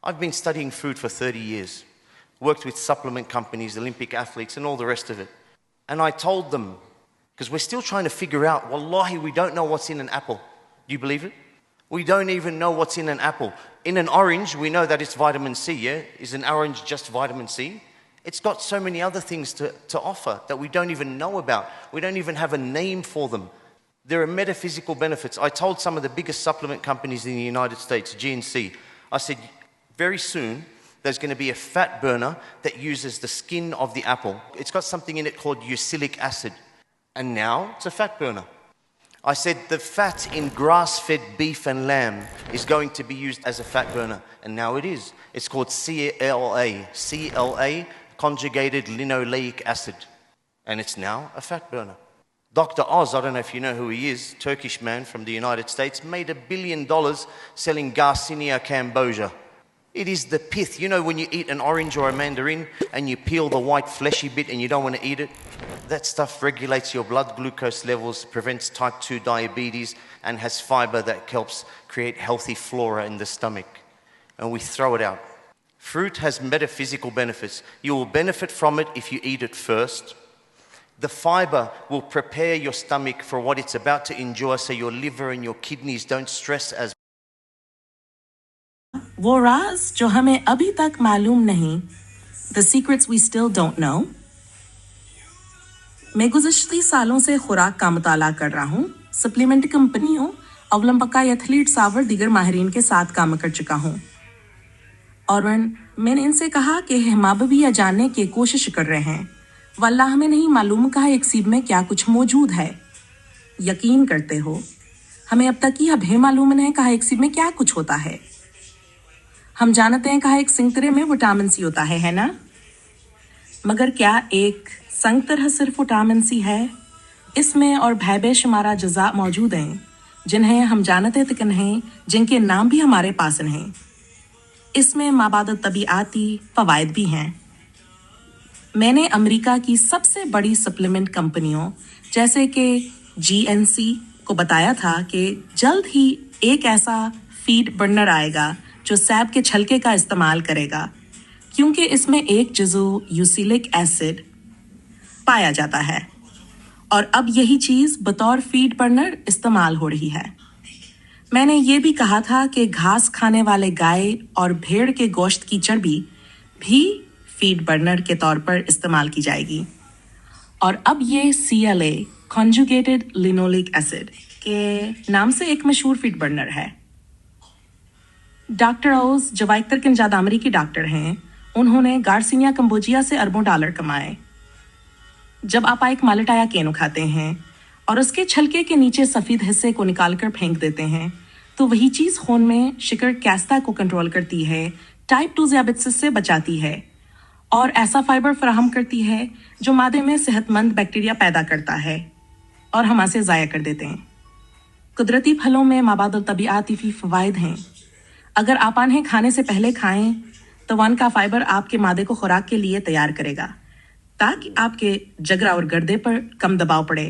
I've been studying food for 30 years, worked with supplement companies, Olympic athletes, and all the rest of it. And I told them, because we're still trying to figure out, wallahi, we don't know what's in an apple. Do you believe it? We don't even know what's in an apple. In an orange, we know that it's vitamin C, yeah? Is an orange just vitamin C? It's got so many other things to offer that we don't even know about. We don't even have a name for them. There are metaphysical benefits. I told some of the biggest supplement companies in the United States, GNC, I said, very soon, there's going to be a fat burner that uses the skin of the apple. It's got something in it called uracilic acid. And now it's a fat burner. I said the fat in grass-fed beef and lamb is going to be used as a fat burner. And now it is. It's called CLA, conjugated linoleic acid. And it's now a fat burner. Dr. Oz, I don't know if you know who he is, Turkish man from the United States, made $1 billion selling Garcinia cambogia. It is the pith. You know when you eat an orange or a mandarin and you peel the white fleshy bit and you don't want to eat it? That stuff regulates your blood glucose levels, prevents type 2 diabetes, and has fiber that helps create healthy flora in the stomach. And we throw it out. Fruit has metaphysical benefits. You will benefit from it if you eat it first. The fiber will prepare your stomach for what it's about to endure so your liver and your kidneys don't stress as वो राज जो हमें अभी तक मालूम नहीं, the secrets we still don't know. मैं गुज़श्ती सालों से खुराक का मुताला कर रहा हूँ, सप्लीमेंट कंपनियों, ओलंपिक एथलीट्स और दीगर माहिरीन के साथ काम कर चुका हूँ. और मैंने इनसे कहा कि हम अब भी यह जानने की कोशिश कर रहे हैं. वल्लाह हमें नहीं मालूम कहा एक सीब में क्या कुछ मौजूद है. यकीन करते हो, हमें अब तक यह भी मालूम नहीं कहा एक सीब में क्या कुछ होता है. हम जानते हैं कहा एक संतरे में विटामिन सी होता है ना? मगर क्या एक संतरा सिर्फ विटामिन सी है? इसमें और बेशुमार अज़्ज़ा मौजूद हैं जिन्हें हम जानते तक नहीं, जिनके नाम भी हमारे पास नहीं. इसमें माबाद तबीआती फ़वाइद भी हैं. मैंने अमेरिका की सबसे बड़ी सप्लीमेंट कंपनियों जैसे कि GNC को बताया था कि जल्द ही एक ऐसा फीड बर्नर आएगा जो सैब के छलके का इस्तेमाल करेगा, क्योंकि इसमें एक जुज़ू यूसिलिक एसिड पाया जाता है और अब यही चीज़ बतौर फीड बर्नर इस्तेमाल हो रही है. मैंने ये भी कहा था कि घास खाने वाले गाय और भेड़ के गोश्त की चर्बी भी फीड बर्नर के तौर पर इस्तेमाल की जाएगी. और अब ये CLA कॉन्जुगेटेड लिनोलिक एसिड के नाम से एक मशहूर फीड बर्नर है. डॉक्टर ओज जो वाइतर अमेरिकी डॉक्टर हैं, उन्होंने गार्सिनिया कंबोजिया से अरबों डॉलर कमाए. जब आप एक मालेटाया केनो खाते हैं और उसके छलके के नीचे सफ़ेद हिस्से को निकालकर फेंक देते हैं, तो वही चीज़ खून में शिकर कैस्ता को कंट्रोल करती है, टाइप 2 ज़ियाबेटिस से बचाती है और ऐसा फाइबर फराहम करती है जो मादे में सेहतमंद बैक्टीरिया पैदा करता है और हम इसे ज़ाया कर देते हैं. कुदरती फलों में माबादुल तबीआती फ़वाइद हैं. अगर आप इन्हें खाने से पहले खाएं तो वन का फाइबर आपके मादे को खुराक के लिए तैयार करेगा ताकि आपके जगरा और गर्दे पर कम दबाव पड़े.